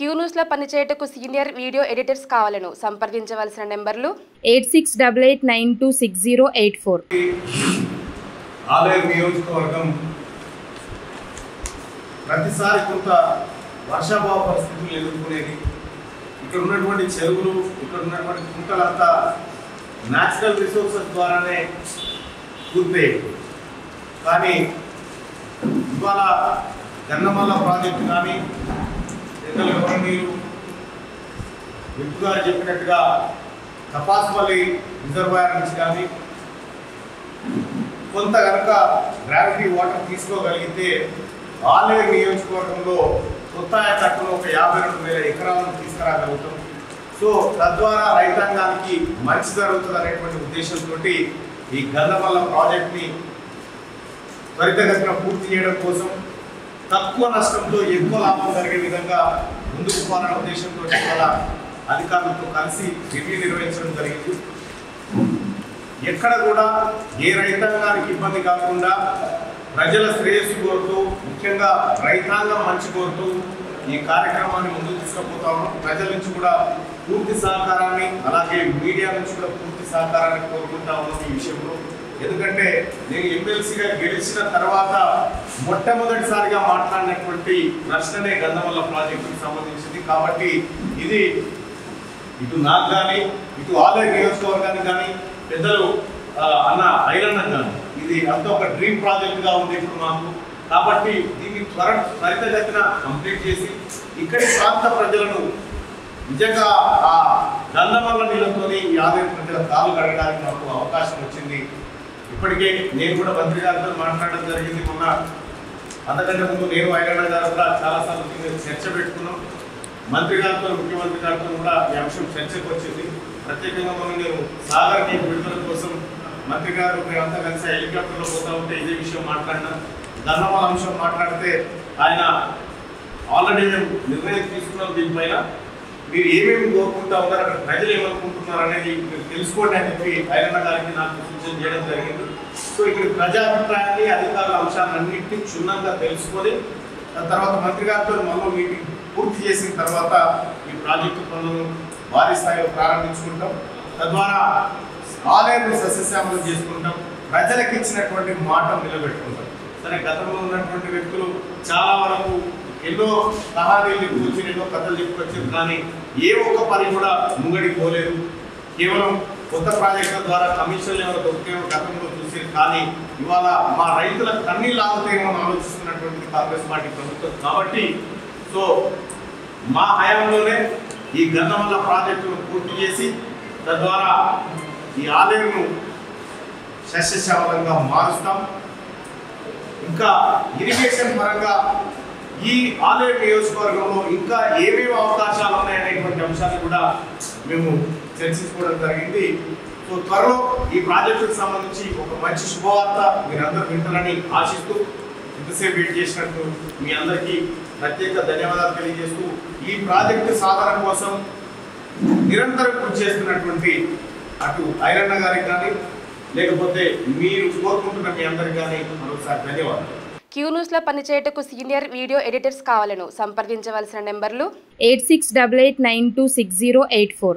Q news లో పనిచేయటకు senior video editors కావాలను సంప్రదించవలసిన నెంబర్లు 8688926084. ఆలయ నియోజకవర్గం ప్రతిసారి కొంత వర్షాభావ పరిస్థితులు ఎదుర్కొనేది. ఇక్కడ ఉన్నటువంటి చెరువులు, ఇక్కడ ఉన్నటువంటి కుంటలంతా న్యాచురల్ రిసోర్సెస్ ద్వారానే పూర్తయ్యేది. కానీ ఇవాళ గన్నమల్ల ప్రాజెక్టు కానీ నీరు విప్పు గారు చెప్పినట్టుగా తపాసుపల్లి రిజర్వాయర్ నుంచి కానీ కొంత కనుక గ్రావిటీ వాటర్ తీసుకోగలిగితే ఆలేరు నియోజకవర్గంలో కొత్త ఆయకట్టులో ఒక 52,000 ఎకరాలను తీసుకురాగలుగుతాం. సో తద్వారా రైతాంగానికి మంచి జరుగుతుంది అనేటువంటి ఉద్దేశంతో ఈ గన్నమల్ల ప్రాజెక్ట్ని త్వరితగతిన పూర్తి చేయడం కోసం తక్కువ నష్టంతో ఎక్కువ లాభం జరిగే విధంగా ముందుకు పోవాలనే ఉద్దేశంతో వాళ్ళ అధికారులతో కలిసి రివ్యూ నిర్వహించడం జరిగింది. ఎక్కడ కూడా ఏ రైతాంగానికి ఇబ్బంది కాకుండా ప్రజల శ్రేయస్సు కోరుతూ, ముఖ్యంగా రైతాంగం మంచి కోరుతూ ఈ కార్యక్రమాన్ని ముందుకు తీసుకుపోతాము. ప్రజల నుంచి కూడా పూర్తి సహకారాన్ని, అలాగే మీడియా నుంచి కూడా పూర్తి సహకారాన్ని కోరుకుంటా ఉన్నాం ఈ విషయంలో. ఎందుకంటే నేను ఎమ్మెల్సీగా గెలిచిన తర్వాత మొట్టమొదటిసారిగా మాట్లాడినటువంటి ప్రశ్ననే గన్నమల్ల ప్రాజెక్టుకి సంబంధించింది. కాబట్టి ఇది ఇటు నాకు కానీ, ఇటు ఆలయ నియోజకవర్గానికి కానీ, పెద్దలు అన్న ఐరన్న కానీ ఇది అంతా ఒక డ్రీమ్ ప్రాజెక్టుగా ఉంది ఇప్పుడు మాకు. కాబట్టి దీన్ని త్వరితగతిన కంప్లీట్ చేసి ఇక్కడి ప్రాంత ప్రజలను నిజంగా ఆ గన్నమల్ల నీళ్ళతో ఈ ఆలయ ప్రజల కాలు కడగడానికి మాకు అవకాశం వచ్చింది. ఇప్పటికే నేను కూడా మంత్రి గారితో మాట్లాడడం జరిగింది. మొన్న అంతకంటే ముందు నేను ఐరన్న గారు కూడా చాలాసార్లు చర్చ పెట్టుకున్నాం. మంత్రి గారితో, ముఖ్యమంత్రి గారితో కూడా ఈ అంశం చర్చకు వచ్చింది. ప్రత్యేకంగా మొన్న నేను సాగర్ నీటి విడుదల కోసం మంత్రి గారు మేమంతా కలిసి హెలికాప్టర్లో పోతా ఉంటే ఇదే విషయం మాట్లాడినా. గన్నమల్ల అంశం మాట్లాడితే ఆయన ఆల్రెడీ మేము నిర్ణయం తీసుకున్నాం, దీనిపైన మీరు ఏమేమి కోరుకుంటా ఉన్నారు, అక్కడ ప్రజలు ఏమనుకుంటున్నారు అనేది మీరు తెలుసుకోండి అని చెప్పి ఐరన్న గారికి నాకు సూచన చేయడం జరిగింది. సో ఇక్కడ ప్రజాభిప్రాయాన్ని, అధికారుల అంశాలన్నింటినీ క్షుణ్ణంగా తెలుసుకొని తర్వాత మంత్రి గారితో మళ్ళీ మీటింగ్ పూర్తి చేసిన తర్వాత ఈ ప్రాజెక్టు పనులను భారీ స్థాయిలో ప్రారంభించుకుంటాం. తద్వారా ఆలయాన్ని సస్యశ్యామలం చేసుకుంటాం, ప్రజలకు ఇచ్చినటువంటి మాట నిలబెట్టుకుంటాం. సరే, గతంలో ఉన్నటువంటి వ్యక్తులు చాలా వరకు ఎన్నో సహాయాలు కూర్చొని ఎన్నో కథలు చెప్పుకొచ్చారు, కానీ ఏ ఒక్క పని కూడా ముంగడికి పోలేదు. కేవలం కొత్త ప్రాజెక్టుల ద్వారా కమిషన్లు ఎవరు దొరికేమో గతంలో చూసేది, కానీ ఇవాళ మా రైతుల కన్నీళ్ళు ఆగుతాయేమో ఆలోచిస్తున్నటువంటిది కాంగ్రెస్ పార్టీ ప్రభుత్వం. కాబట్టి సో మా హయాంలోనే ఈ గన్నమల్ల ప్రాజెక్టును పూర్తి చేసి తద్వారా ఈ ఆలయంను సస్యశ్యామలంగా మారుస్తాం. ఇంకా ఇరిగేషన్ పరంగా ఈ ఆలయ నియోజకవర్గంలో ఇంకా ఏమేమి అవకాశాలు ఉన్నాయనేటువంటి అంశాన్ని కూడా మేము చర్చించుకోవడం జరిగింది. సో త్వరలో ఈ ప్రాజెక్టుకు సంబంధించి ఒక మంచి శుభవార్త మీరందరూ వింటారని ఆశిస్తూ ఇంతసేపు వెయిట్ చేసినట్టు మీ అందరికీ ప్రత్యేక ధన్యవాదాలు తెలియజేస్తూ ఈ ప్రాజెక్టు సాధన కోసం నిరంతరం కృషి చేస్తున్నటువంటి అటు ఐరన్న గారికి కానీ లేకపోతే మీరు కోరుకుంటున్న మీ అందరికి కానీ మరోసారి ధన్యవాదాలు. క్యూ న్యూస్ లో పనిచేయటకు సీనియర్ వీడియో ఎడిటర్స్ కావాలను సంప్రదించవలసిన నెంబర్లు 8688926084.